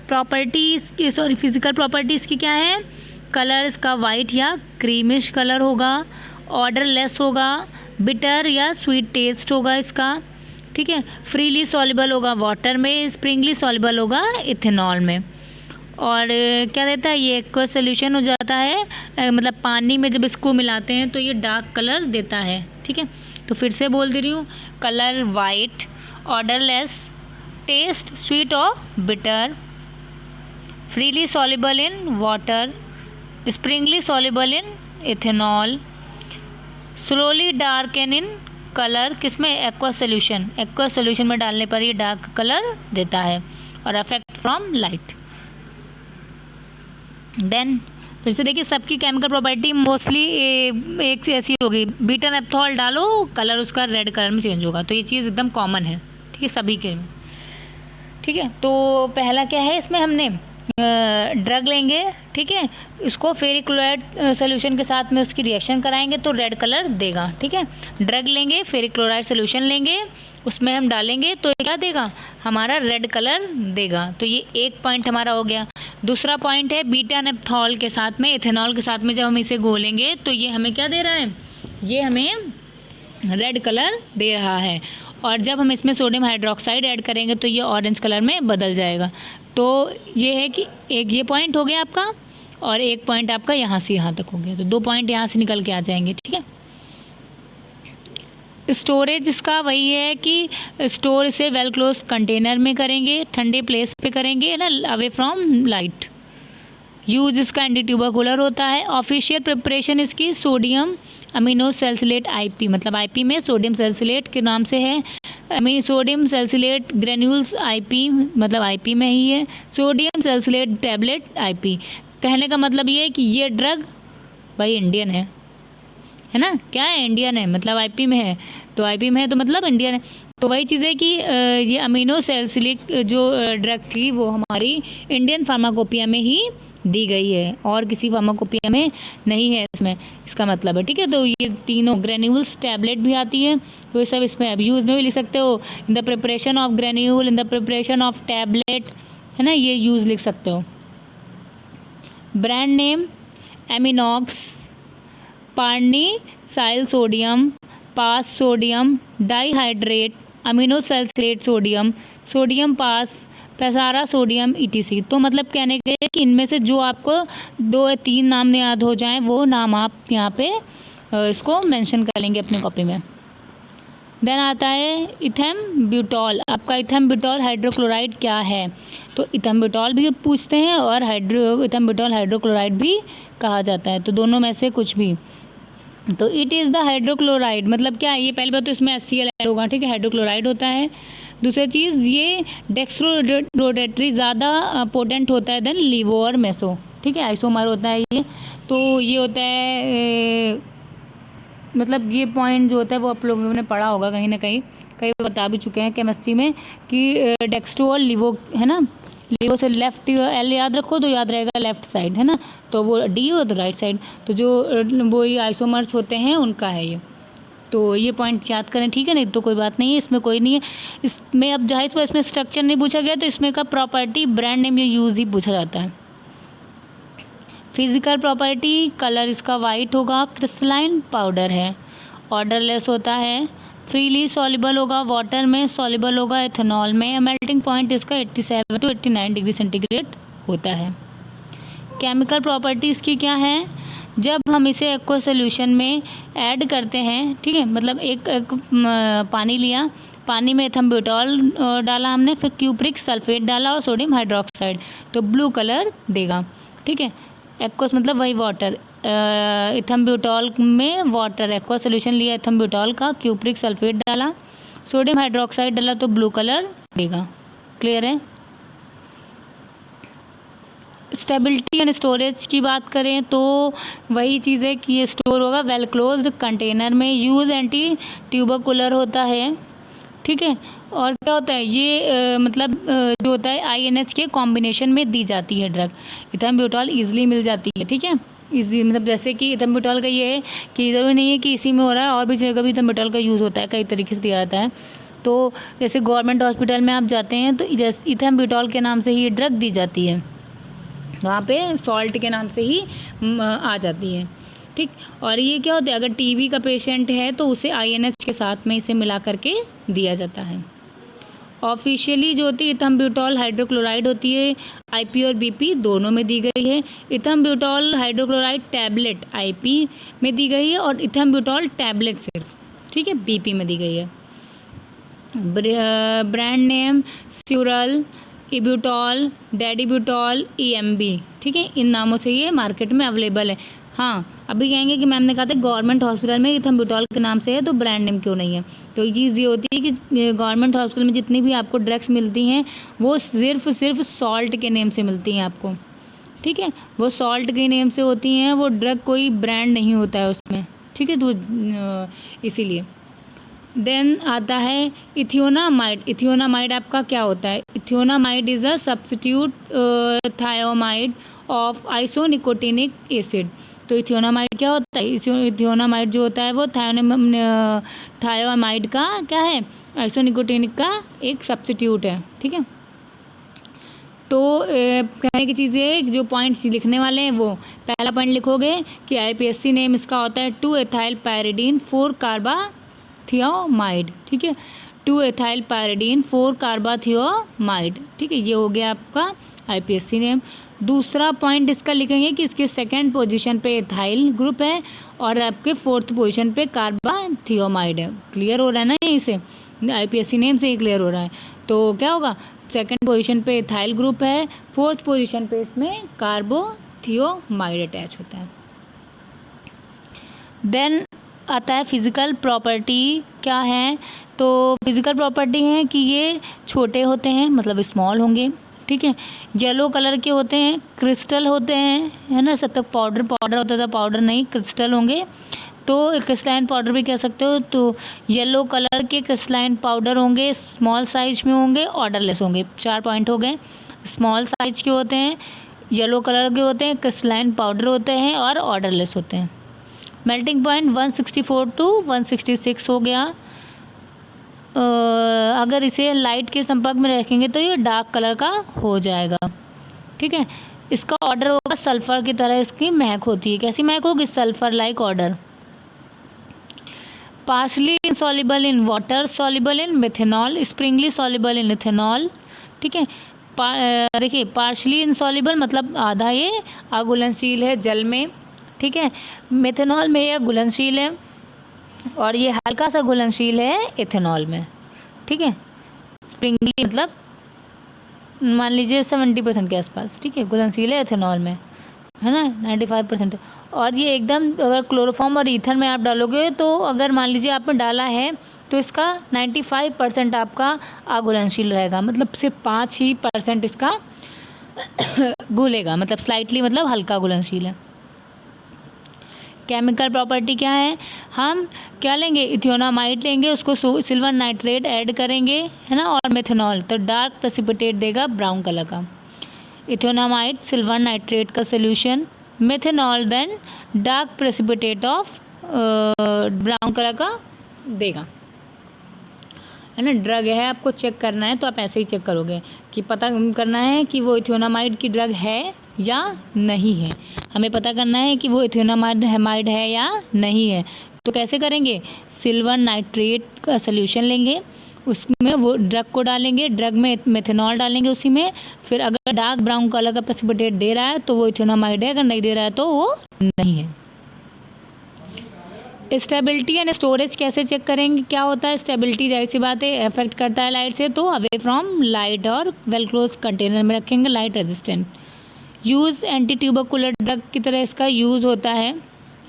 प्रॉपर्टीज़ सॉरी फिजिकल प्रॉपर्टीज़ की क्या है, कलर इसका वाइट या क्रीमिश कलर होगा, ऑर्डरलेस होगा, बिटर या स्वीट टेस्ट होगा इसका, ठीक है। फ्रीली सॉल्युबल होगा वाटर में, स्प्रिंगली सॉल्युबल होगा इथेनॉल में। और क्या देता है, ये एक्वा सोल्यूशन हो जाता है, मतलब पानी में जब इसको मिलाते हैं तो ये डार्क कलर देता है, ठीक है। तो फिर से बोल दे रही हूँ, colour white, odourless, taste sweet और bitter, freely soluble in water, sparingly soluble in ethanol, slowly darken in colour, किसमें एक्वा सोल्यूशन, एक्वा सोल्यूशन में डालने पर ये डार्क कलर देता है, और अफेक्ट फ्रॉम लाइट। देन फिर से देखिए सबकी केमिकल प्रॉपर्टी मोस्टली एक ऐसी होगी, बीटा नेप्थॉल डालो कलर उसका रेड कलर में चेंज होगा, तो ये चीज़ एकदम कॉमन है, ठीक है सभी के में, ठीक है। तो पहला क्या है, इसमें हमने ड्रग लेंगे, ठीक है, इसको फेरिक क्लोराइड सोल्यूशन के साथ में उसकी रिएक्शन कराएंगे तो रेड कलर देगा, ठीक है। ड्रग लेंगे, फेरिक क्लोराइड सोल्यूशन लेंगे, उसमें हम डालेंगे तो क्या देगा, हमारा रेड कलर देगा। तो ये एक पॉइंट हमारा हो गया। दूसरा पॉइंट है बीटा नेप्थॉल के साथ में इथेनॉल के साथ में जब हम इसे घोलेंगे तो ये हमें क्या दे रहा है, ये हमें रेड कलर दे रहा है। और जब हम इसमें सोडियम हाइड्रोक्साइड ऐड करेंगे तो ये ऑरेंज कलर में बदल जाएगा। तो ये है कि एक ये पॉइंट हो गया आपका और एक पॉइंट आपका यहाँ से यहाँ तक हो गया, तो 2 पॉइंट यहाँ से निकल के आ जाएंगे। ठीक है, स्टोरेज इसका वही है कि स्टोर इसे वेल क्लोज कंटेनर में करेंगे, ठंडे प्लेस पे करेंगे ना, अवे फ्रॉम लाइट। यूज इसका एंटी ट्यूबरकुलर होता है। ऑफिशियल प्रिपरेशन इसकी सोडियम अमीनो सैलिसिलेट आईपी, मतलब आईपी में सोडियम सैलिसिलेट के नाम से है। सोडियम सैलिसिलेट ग्रेन्यूल्स आईपी, मतलब आईपी में ही है। Sodium salicylate tablet IP. कहने का मतलब ये है कि ये ड्रग भाई इंडियन है ना, क्या है, इंडियन है, मतलब आईपी में है, तो आईपी में है तो मतलब इंडियन है। तो वही चीज़ है कि ये अमीनो सैलिसिलिक जो ड्रग थी वो हमारी इंडियन फार्माकोपिया में ही दी गई है और किसी फार्माकोपिया में नहीं है इसमें, इसका मतलब है। ठीक है, तो ये तीनों ग्रेन्यूल्स टैबलेट भी आती है, तो ये सब इसमें अब यूज़ में भी लिख सकते हो। In the preparation of granule, in the preparation of tablet, है ना, ये यूज़ लिख सकते हो। Brand name Aminox, Parnisyl sodium, PAS sodium dihydrate, amino salicylate sodium, sodium PAS, Pasara sodium ETC. तो मतलब कहने के कि इनमें से जो आपको 2 या 3 नाम याद हो जाएं वो नाम आप यहाँ पे इसको मेंशन कर लेंगे अपनी कॉपी में। देन आता है इथेम्ब्यूटॉल। आपका इथेम्ब्यूटॉल हाइड्रोक्लोराइड क्या है, तो इथेम्ब्यूटॉल भी पूछते हैं और इथेम्ब्यूटॉल हाइड्रोक्लोराइड भी कहा जाता है, तो दोनों में से कुछ भी। तो इट इज़ द हाइड्रोक्लोराइड, मतलब क्या है, ये पहली बात तो इसमें HCl ऐड होगा। ठीक है, हाइड्रोक्लोराइड होता है। दूसरी चीज़ ये डेक्स्ट्रोरोडेटरी ज़्यादा पोटेंट होता है देन लीवो और मेसो। ठीक है, आइसोमर होता है ये, तो ये होता है मतलब ये पॉइंट जो होता है वो आप लोगों ने पढ़ा होगा कहीं ना कहीं, कई बता भी चुके हैं केमिस्ट्री में कि डेक्स्ट्रो और लीवो, है ना, लीवो से लेफ्ट एल याद रखो तो याद रहेगा लेफ्ट साइड, है ना, तो वो डी हो तो राइट साइड, तो जो वो ये आइसोमर्स होते हैं उनका है ये, तो ये पॉइंट याद करें। ठीक है, नहीं तो कोई बात नहीं है, इसमें कोई नहीं है। इसमें अब जाहिर पर इसमें स्ट्रक्चर नहीं पूछा गया तो इसमें का प्रॉपर्टी, ब्रांड नेम या यूज़ ही पूछा जाता है। फिजिकल प्रॉपर्टी, कलर इसका वाइट होगा, क्रिस्टलाइन पाउडर है, ऑर्डरलेस होता है, फ्रीली सॉल्युबल होगा, वाटर में सॉल्युबल होगा, एथेनॉल में। मेल्टिंग पॉइंट इसका 87 to 89 डिग्री सेंटीग्रेड होता है। केमिकल प्रॉपर्टी इसकी क्या है, जब हम इसे एक्वा सोल्यूशन में ऐड करते हैं, ठीक है, मतलब एक पानी लिया, पानी में इथेम्ब्यूटॉल डाला हमने, फिर क्यूप्रिक सल्फेट डाला और सोडियम हाइड्रोक्साइड, तो ब्लू कलर देगा। ठीक है, एक्वस मतलब वही वाटर, इथेम्ब्यूटॉल में वाटर, एक्वा सोल्यूशन लिया इथेम्ब्यूटॉल का, क्यूप्रिक सल्फेट डाला, सोडियम हाइड्रोक्साइड डाला तो ब्लू कलर देगा। क्लियर है। स्टेबिलिटी एंड स्टोरेज की बात करें तो वही चीज़ है कि ये स्टोर होगा वेल क्लोज्ड कंटेनर में। यूज़ एंटी ट्यूबरकुलर होता है। ठीक है, और क्या होता है ये जो होता है INH के कॉम्बिनेशन में दी जाती है ड्रग। इथेम्ब्यूटॉल ईजिली मिल जाती है। ठीक है, इजी मतलब जैसे कि इथेम्ब्यूटॉल का ये है कि ज़रूरी नहीं है कि इसी में हो रहा है, और भी जगह भी इथेम्ब्यूटॉल का यूज़ होता है, कई तरीके से दिया जाता है। तो जैसे गवर्नमेंट हॉस्पिटल में आप जाते हैं तो इथेम्ब्यूटॉल के नाम से ही ये ड्रग दी जाती है, वहाँ पे सॉल्ट के नाम से ही आ जाती है। ठीक, और ये क्या होता है, अगर TB का पेशेंट है तो उसे INH के साथ में इसे मिला करके दिया जाता है। ऑफिशियली जो होती है इथेम्ब्यूटॉल हाइड्रोक्लोराइड होती है, IP और BP दोनों में दी गई है। इथेम्ब्यूटॉल हाइड्रोक्लोराइड टैबलेट IP में दी गई है और इथेम्ब्यूटॉल टैबलेट सिर्फ, ठीक है, BP में दी गई है। ब्रांड नेम स्यूरल, इब्यूटॉल, डेडिब्यूटॉल, EMB, ठीक है, इन नामों से ये मार्केट में अवेलेबल है। हाँ, अभी कहेंगे कि मैम ने कहा था गवर्नमेंट हॉस्पिटल में इथेम्ब्यूटॉल के नाम से है तो ब्रांड नेम क्यों नहीं है, तो ये चीज़ ये होती है कि गवर्नमेंट हॉस्पिटल में जितनी भी आपको ड्रग्स मिलती हैं वो सिर्फ सॉल्ट के नेम से मिलती हैं आपको। ठीक है, वो सॉल्ट के नेम से होती हैं, वो ड्रग कोई ब्रांड नहीं होता है उसमें। ठीक है, तो इसीलिए। देन आता है इथियोनामाइड। इथियोनामाइड आपका क्या होता है, ethionamide is a substitute thioamide of isonicotinic acid. तो इथियोनामाइड क्या होता है, इथियोनामाइड जो होता है वो थायोमाइड का क्या है, आइसोनिकोटिनिक का एक सब्स्टिट्यूट है। ठीक है, तो कहने की चीज़ ये जो पॉइंट्स लिखने वाले हैं वो पहला पॉइंट लिखोगे कि आईपीएससी नेम इसका होता है 2 एथाइल पायरिडीन 4 कार्बाथियोमाइड, ठीक है, 2 एथाइल पायरिडीन 4 कार्बाथियोमाइड, ठीक है, ये हो गया आपका आईपीएससी नेम। दूसरा पॉइंट इसका लिखेंगे कि इसके सेकंड पोजीशन पे एथाइल ग्रुप है और आपके फोर्थ पोजीशन पे कार्बाथियोमाइड है। क्लियर हो रहा है ना, यहीं से आईपीएससी नेम से ही क्लियर हो रहा है। तो क्या होगा, सेकंड पोजीशन पे एथाइल ग्रुप है, फोर्थ पोजीशन पे इसमें कार्बोथियोमाइड अटैच होता है। देन आता है फिजिकल प्रॉपर्टी क्या है, तो फिजिकल प्रॉपर्टी है कि ये छोटे होते हैं, मतलब स्मॉल होंगे, ठीक है, येलो कलर के होते हैं, क्रिस्टल होते हैं, है ना, सब तक पाउडर होता था, पाउडर नहीं, क्रिस्टल होंगे, तो क्रिस्टलाइन पाउडर भी कह सकते हो। तो येलो कलर के क्रिस्टलाइन पाउडर होंगे, स्मॉल साइज में होंगे, ऑर्डरलेस होंगे। 4 पॉइंट हो गए, स्मॉल साइज के होते हैं, येलो कलर के होते हैं, क्रिस्टलाइन पाउडर होते हैं और ऑर्डरलेस होते हैं। मेल्टिंग पॉइंट 164 to 166 हो गया। अगर इसे लाइट के संपर्क में रखेंगे तो ये डार्क कलर का हो जाएगा, ठीक है। इसका ऑर्डर होगा सल्फर की तरह, इसकी महक होती है। कैसी महक होगी, sulphur like order. Partially insoluble in water, soluble in methanol, Sprüngli soluble in ethanol, ठीक है। देखिए पार्शली insoluble मतलब आधा ये अघुलनशील है जल में, ठीक है, मिथेनॉल में ये घुलनशील है और ये हल्का सा घुलनशील है इथेनॉल में, ठीक है। स्प्रिंगली मतलब मान लीजिए 70% के आसपास, ठीक है, घुलनशील है इथेनॉल में, है ना, 95%। और ये एकदम अगर क्लोरोफॉर्म और ईथर में आप डालोगे तो अगर मान लीजिए आपने डाला है तो इसका 95% आपका अघुलनशील रहेगा, मतलब सिर्फ 5% इसका घुलेगा, मतलब स्लाइटली, मतलब हल्का घुलनशील है। केमिकल प्रॉपर्टी क्या है, हम क्या लेंगे, इथियोनामाइड लेंगे, उसको सिल्वर नाइट्रेट ऐड करेंगे, है ना, और मेथनॉल, तो डार्क प्रेसिपिटेट देगा ब्राउन कलर का। इथियोनामाइड सिल्वर नाइट्रेट का solution, methanol then dark precipitate of brown colour का देगा, है ना। ड्रग है, आपको चेक करना है तो आप ऐसे ही चेक करोगे कि पता करना है कि वो इथियोनामाइड की ड्रग है या नहीं है। हमें पता करना है कि वो इथियोनामाइड है या नहीं है, तो कैसे करेंगे, सिल्वर नाइट्रेट का सोल्यूशन लेंगे, उसमें वो ड्रग को डालेंगे, ड्रग में मेथनॉल डालेंगे उसी में, फिर अगर डार्क ब्राउन कलर का प्रेसिपिटेट दे रहा है तो वो इथियोनामाइड है, अगर नहीं दे रहा है तो वो नहीं है। स्टेबिलिटी एंड स्टोरेज कैसे चेक करेंगे, क्या होता है, स्टेबिलिटी जाहिर सी बात है अफेक्ट करता है लाइट से, तो अवे फ्रॉम लाइट और वेल क्लोज कंटेनर में रखेंगे, light resistant. Use anti tubercular drug की तरह इसका यूज़ होता है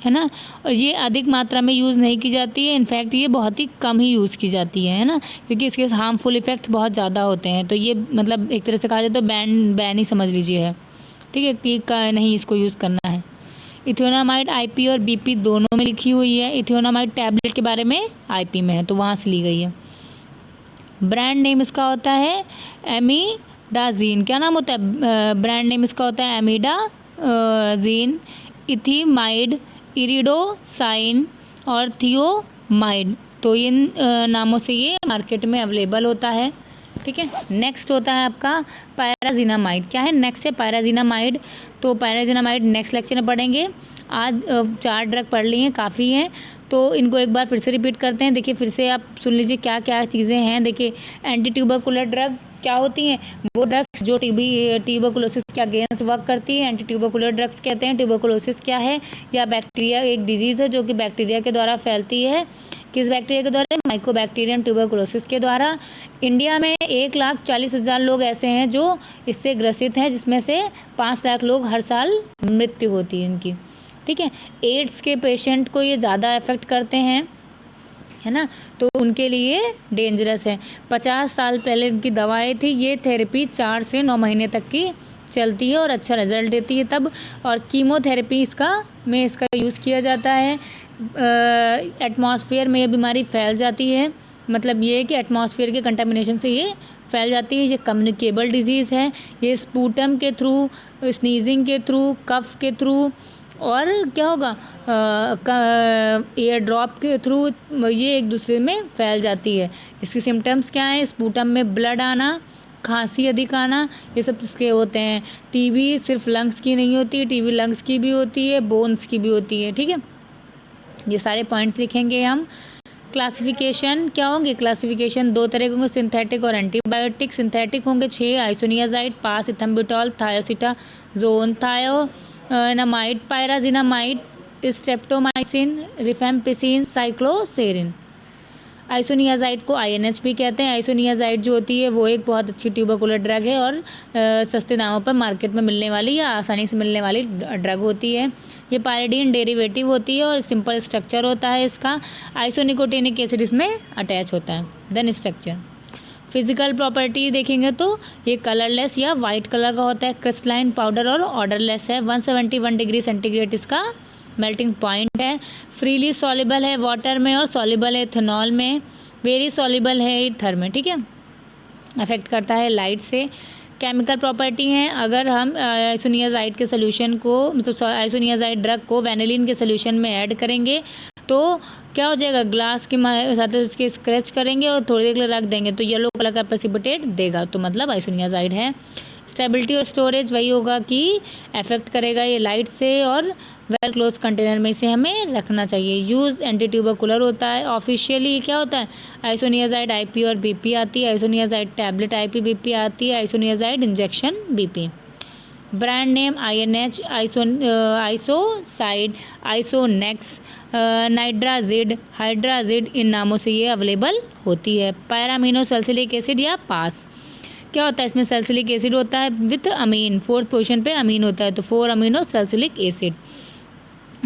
ना, और ये अधिक मात्रा में यूज़ नहीं की जाती है, इनफैक्ट ये बहुत ही कम ही यूज़ की जाती है ना, क्योंकि इसके हार्मफुल इफ़ेक्ट बहुत ज़्यादा होते हैं। तो ये मतलब एक तरह से कहा जाए तो बैन ही समझ लीजिए है, ठीक है, कि नहीं इसको यूज़ करना है। इथियोनामाइड आईपी और बीपी दोनों में लिखी हुई है, इथियोनामाइड टैबलेट के बारे में आईपी में है तो वहाँ से ली गई है। ब्रांड नेम इसका होता है एमिडाजीन, क्या नाम होता है, ब्रांड नेम इसका होता है एमिडाजीन, इथीमाइड, इरिडोसाइन और थियोमाइड, तो इन नामों से ये मार्केट में अवेलेबल होता है, ठीक है। नेक्स्ट होता है आपका पायराजिनामाइड, क्या है, नेक्स्ट है पायराजिनामाइड, तो पायराजिनामाइड नेक्स्ट लेक्चर में पढ़ेंगे। आज 4 ड्रग पढ़ ली हैं, काफ़ी हैं, तो इनको एक बार फिर से रिपीट करते हैं। देखिए फिर से आप सुन लीजिए क्या क्या चीज़ें हैं। देखिए एंटी ट्यूबरकुलर ड्रग क्या होती हैं, वो ड्रग्स जो ट्यूबरकुलोसिस के अगेंस्ट वर्क करती है, एंटी ट्यूबरकुलर ड्रग्स कहते हैं। ट्यूबरकुलोसिस क्या है, या बैक्टीरिया, एक डिजीज़ है जो कि बैक्टीरिया के द्वारा फैलती है। किस बैक्टीरिया के द्वारा, माइकोबैक्टीरियम ट्यूबरकुलोसिस के द्वारा। इंडिया में 1,40,000 लोग ऐसे हैं जो इससे ग्रसित हैं, जिसमें से 5 लाख लोग हर साल मृत्यु होती है इनकी, ठीक है। एड्स के पेशेंट को ये ज़्यादा अफेक्ट करते हैं, है ना, तो उनके लिए डेंजरस है। 50 साल पहले इनकी दवाएं थी, ये थेरेपी 4 से 9 महीने तक की चलती है और अच्छा रिजल्ट देती है तब। और कीमोथेरेपी इसका यूज़ किया जाता है। एटमॉस्फेयर में ये बीमारी फैल जाती है, मतलब ये कि एटमॉस्फेयर के कंटामिनेशन से ये फैल जाती है। ये कम्युनिकेबल डिजीज़ है, ये स्पूटम के थ्रू, स्नीजिंग के थ्रू, कफ के थ्रू, और क्या होगा, एयर ड्रॉप के थ्रू ये एक दूसरे में फैल जाती है। इसकी सिम्टम्स क्या हैं, स्पूटम में ब्लड आना, खांसी अधिक आना, ये सब किसके होते हैं? टीबी सिर्फ लंग्स की नहीं होती, टीबी लंग्स की भी होती है, बोन्स की भी होती है, ठीक है। ये सारे पॉइंट्स लिखेंगे हम। क्लासिफिकेशन क्या होंगे? क्लासिफिकेशन दो तरह के होंगे, सिंथेटिक और एंटीबायोटिक। सिंथेटिक होंगे 6, isoniazid, PAS, ethambutol, thiacetazone, thionamide, pyrazinamide, streptomycin, rifampicin, cycloserine. Isoniazid को आईएनएच भी कहते हैं। आइसोनियाजाइड जो होती है वो एक बहुत अच्छी ट्यूबरकुलर ड्रग है और सस्ते दामों पर मार्केट में मिलने वाली या आसानी से मिलने वाली ड्रग होती है। ये पायरिडीन डेरिवेटिव होती है और सिंपल स्ट्रक्चर होता है इसका। आइसोनिकोटिनिक एसिड इसमें अटैच होता है। देन स्ट्रक्चर, फिजिकल प्रॉपर्टी देखेंगे तो ये कलरलेस या वाइट कलर का होता है, क्रिस्टलाइन पाउडर और ऑर्डरलेस है। 171 डिग्री सेंटीग्रेड इसका मेल्टिंग पॉइंट है। फ्रीली सॉल्युबल है वाटर में और सॉल्युबल है इथेनॉल में। वेरी सॉल्युबल है ईथर में, ठीक है। अफेक्ट करता है लाइट से। केमिकल प्रॉपर्टी हैं, अगर हम आइसोनियाजाइड के सोल्यूशन को, मतलब आइसोनियाजाइड ड्रग को वैनिलीन के सोल्यूशन में ऐड करेंगे तो क्या हो जाएगा? ग्लास के साथ उसके स्क्रैच करेंगे और थोड़ी देर के लिए रख देंगे तो येलो कलर का प्रेसिपिटेट देगा, तो मतलब आइसोनियाजाइड है। स्टेबिलिटी और स्टोरेज वही होगा कि अफेक्ट करेगा ये लाइट से और वेल क्लोज कंटेनर में इसे हमें रखना चाहिए। यूज़ एंटी ट्यूबरकुलर होता है। ऑफिशियली क्या होता है? आइसोनियाजाइड आईपी और बीपी आती है, आइसोनियाजाइड टैबलेट आईपी बीपी आती है, isoniazid injection BP. Brand name INH, Isozide, Isonex, Nitrazid, Hydrazid, इन नामों से ये अवेलेबल होती है। पैरामीनो सल्सिलिक एसिड या पास क्या होता है? इसमें सल्सिलिक एसिड होता है विथ अमीन, 4th पोजीशन पे अमीन होता है तो 4 अमीनो सल्सिलिक एसिड।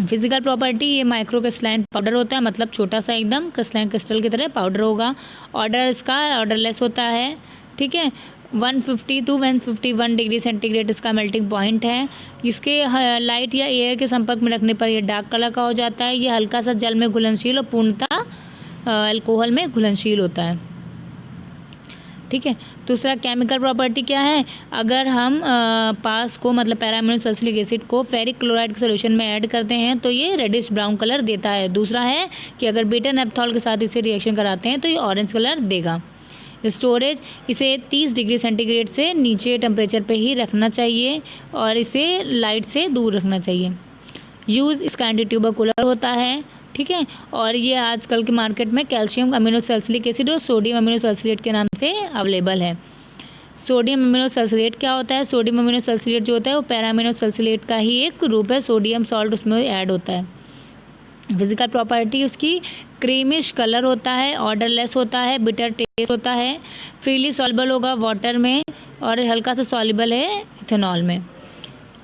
फिजिकल प्रॉपर्टी, ये माइक्रो क्रिस्टलाइन पाउडर होता है, मतलब छोटा सा एकदम क्रिस्टलाइन क्रिस्टल की तरह पाउडर होगा। ऑर्डर इसका ऑर्डरलेस होता है, ठीक है। 150 to 151 डिग्री सेंटीग्रेड इसका मेल्टिंग पॉइंट है। इसके लाइट या एयर के संपर्क में रखने पर ये डार्क कलर का हो जाता है। ये हल्का सा जल में घुलनशील और पूर्णतः अल्कोहल में घुलनशील होता है, ठीक है। दूसरा केमिकल प्रॉपर्टी क्या है? अगर हम पास को, मतलब पैरामिनो सल्सिलिक एसिड को फेरिक क्लोराइड के सोल्यूशन में ऐड करते हैं तो ये रेडिश ब्राउन कलर देता है। दूसरा है कि अगर बीटा नेप्थॉल के साथ इसे रिएक्शन कराते हैं तो ये ऑरेंज कलर देगा। स्टोरेज, इसे 30 डिग्री सेंटीग्रेड से नीचे टेम्परेचर पे ही रखना चाहिए और इसे लाइट से दूर रखना चाहिए। यूज़, इसका एंटी ट्यूबरकुलर होता है, ठीक है। और ये आजकल के मार्केट में कैल्शियम अमीनो सल्सिलिक एसिड और सोडियम अमीनो सल्सिलेट के नाम से अवेलेबल है। सोडियम अमीनो सल्सिलेट क्या होता है? सोडियम अमीनो सल्सिलेट जो होता है वो पैरामिनो सल्सिलेट का ही एक रूप है, सोडियम सॉल्ट उसमें ऐड होता है। फिजिकल प्रॉपर्टी उसकी क्रीमिश कलर होता है, ऑर्डरलेस होता है, बिटर टेस्ट होता है, फ्रीली सॉल्युबल होगा वाटर में और हल्का सा सॉल्युबल है इथेनॉल में,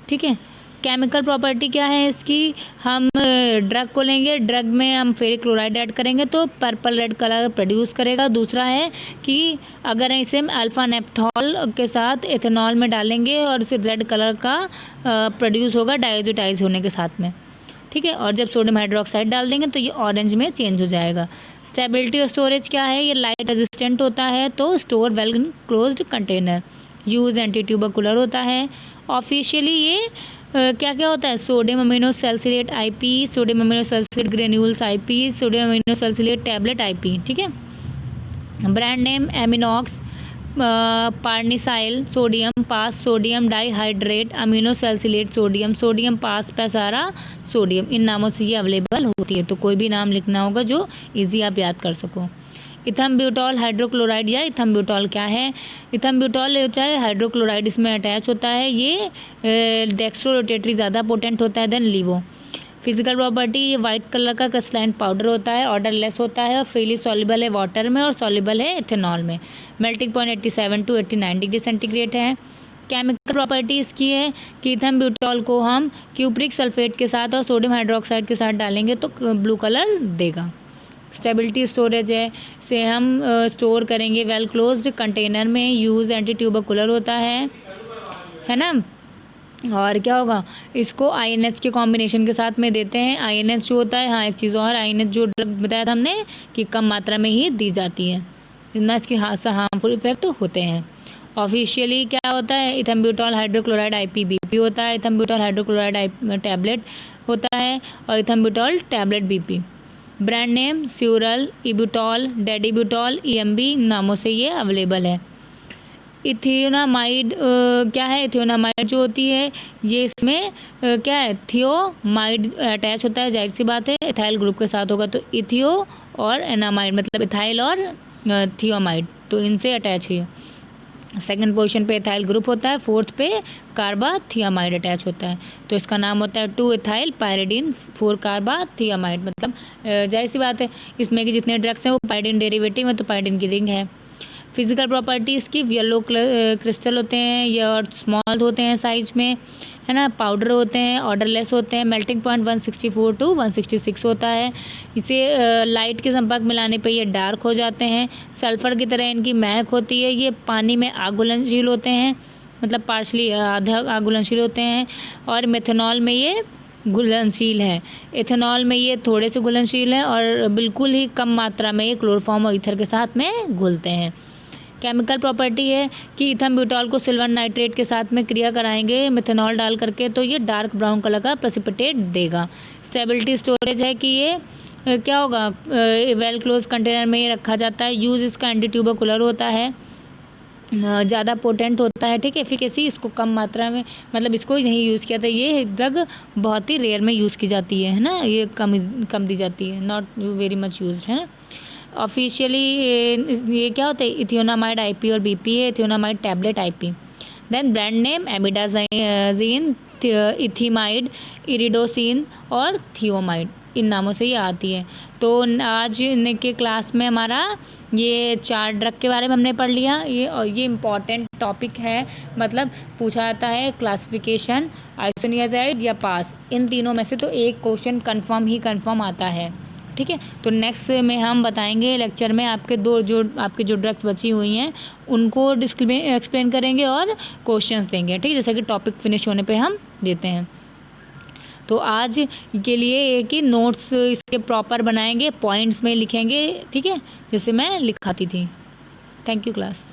ठीक है। केमिकल प्रॉपर्टी क्या है इसकी? हम ड्रग को लेंगे, ड्रग में हम फेरिक क्लोराइड ऐड करेंगे तो पर्पल रेड कलर प्रोड्यूस करेगा। दूसरा है कि अगर इसे अल्फा नेप्थॉल के साथ इथेनॉल में डालेंगे और उसे रेड कलर का प्रोड्यूस होगा डायोजिटाइज होने के साथ में, ठीक है। और जब सोडियम हाइड्रोक्साइड डाल देंगे तो ये ऑरेंज में चेंज हो जाएगा। स्टेबिलिटी और स्टोरेज क्या है? ये लाइट रेजिस्टेंट होता है तो store well closed container. Use, anti tubercular होता है। ऑफिशियली ये क्या क्या होता है? Sodium amino salicylate IP, sodium amino salicylate granules IP, sodium amino salicylate tablet IP, ठीक है। Brand name Aminox, Parnisyl, sodium PAS, sodium dihydrate, amino salicylate sodium, sodium PAS Pasara sodium, इन नामों से ये अवेलेबल होती है। तो कोई भी नाम लिखना होगा जो इजी आप याद कर सको। इथम्ब्यूटॉल हाइड्रोक्लोराइड या इथम्ब्यूटॉल क्या है? इथम्ब्यूटॉल होता है हाइड्रोक्लोराइड, इसमें अटैच होता है। ये डेक्स्ट्रो रोटेटरी ज़्यादा पोटेंट होता है देन लीवो। फिजिकल प्रॉपर्टी, ये वाइट कलर का क्रिस्टलाइन पाउडर होता है, ऑर्डरलेस होता है और फ्रीली सॉल्युबल है वाटर में और सॉल्युबल है इथेनॉल में। Melting point 87 to 89 degree centigrade है। केमिकल प्रॉपर्टी इसकी है कि इथम्ब्यूटॉल को हम क्यूप्रिक सल्फेट के साथ और सोडियम हाइड्रोक्साइड के साथ डालेंगे तो ब्लू कलर देगा। स्टेबिलिटी स्टोरेज है, इसे हम स्टोर करेंगे वेल क्लोज्ड कंटेनर में। यूज़, एंटी ट्यूबरकुलर होता है ना। और क्या होगा? इसको आईएनएच के कॉम्बिनेशन के साथ में देते हैं। आईएनएच जो होता है, हाँ एक चीज़ और, आईएनएच जो ड्रग बताया था हमने कि कम मात्रा में ही दी जाती है, इतना इसके हार्मफुल इफेक्ट होते हैं। ऑफिशियली क्या होता है? इथम्ब्यूटॉल हाइड्रोक्लोराइड आईपीबीपी होता है, इथम्ब्यूटॉल हाइड्रोक्लोराइड टैबलेट होता है और इथम्ब्यूटॉल tablet BP. Brand name स्यूरल, इब्यूटॉल, डेडिब्यूटॉल, EMB नामों से ये अवेलेबल है। इथेनोमाइड क्या है, इथेनोमाइड जो होती है ये इसमें क्या है, थियोमाइड अटैच होता है, जाहिर सी बात है इथाइल ग्रुप के साथ होगा, तो इथियो और एनामाइड मतलब इथाइल और थियोमाइड, तो इनसे अटैच है। सेकंड पोजीशन पे इथाइल ग्रुप होता है, फोर्थ पे कार्बाथियामाइड अटैच होता है, तो इसका नाम होता है 2 इथाइल पायरिडीन 4 कार्बाथियामाइड। मतलब जाहिर सी बात है इसमें कि जितने ड्रग्स हैं वो पायरिडीन डेरिवेटिव है, तो पायरिडीन की रिंग है। फिजिकल प्रॉपर्टीज़ की येलो क्रिस्टल होते हैं, ये और स्मॉल होते हैं साइज में, है ना, पाउडर होते हैं, ऑर्डरलेस होते हैं, मेल्टिंग पॉइंट 164 टू 166 होता है। इसे लाइट के संपर्क मिलाने पे ये डार्क हो जाते हैं, सल्फ़र की तरह इनकी महक होती है, ये पानी में आघुलनशील होते हैं, मतलब पार्शली आधा आघुलनशील होते हैं, और मेथनॉल में ये घुलनशील है, इथेनॉल में ये थोड़े से घुलनशील है, और बिल्कुल ही कम मात्रा में ये क्लोरोफॉर्म और ईथर के साथ में घुलते हैं। केमिकल प्रॉपर्टी है कि इथम ब्यूटॉल को सिल्वर नाइट्रेट के साथ में क्रिया कराएंगे मेथनॉल डाल करके, तो ये डार्क ब्राउन कलर का प्रेसिपिटेट देगा। स्टेबिलिटी स्टोरेज है कि ये क्या होगा, वेल क्लोज कंटेनर में ये रखा जाता है। यूज़ इसका एंटी ट्यूबरकुलर होता है, ज़्यादा पोटेंट होता है, ठीक है। एफिकेसी इसको कम मात्रा में, मतलब इसको ही नहीं यूज़ किया था, ये ड्रग बहुत ही रेयर में यूज़ की जाती है ना, ये कम दी जाती है, नॉट वेरी मच यूज्ड, है ना। ऑफिशियली ये क्या होता है, इथियोनामाइड आईपी और बीपी है, ethionamide tablet IP. Then brand name Amidazine, Ethimide, Iridocin और थियोमाइड, इन नामों से ये आती है। तो आज के क्लास में हमारा ये 4 ड्रग के बारे में हमने पढ़ लिया। ये इम्पॉर्टेंट टॉपिक है, मतलब पूछा जाता है क्लासिफिकेशन, आइसोनियाजाइड या पास, इन तीनों में से तो एक क्वेश्चन कंफर्म आता है, ठीक है। तो नेक्स्ट में हम बताएंगे लेक्चर में आपके आपकी जो ड्रग्स बची हुई हैं उनको एक्सप्लेन करेंगे और क्वेश्चंस देंगे, ठीक है, जैसे कि टॉपिक फिनिश होने पे हम देते हैं। तो आज के लिए एक ही नोट्स इसके प्रॉपर बनाएंगे, पॉइंट्स में लिखेंगे, ठीक है, जैसे मैं लिखाती थी। Thank you class.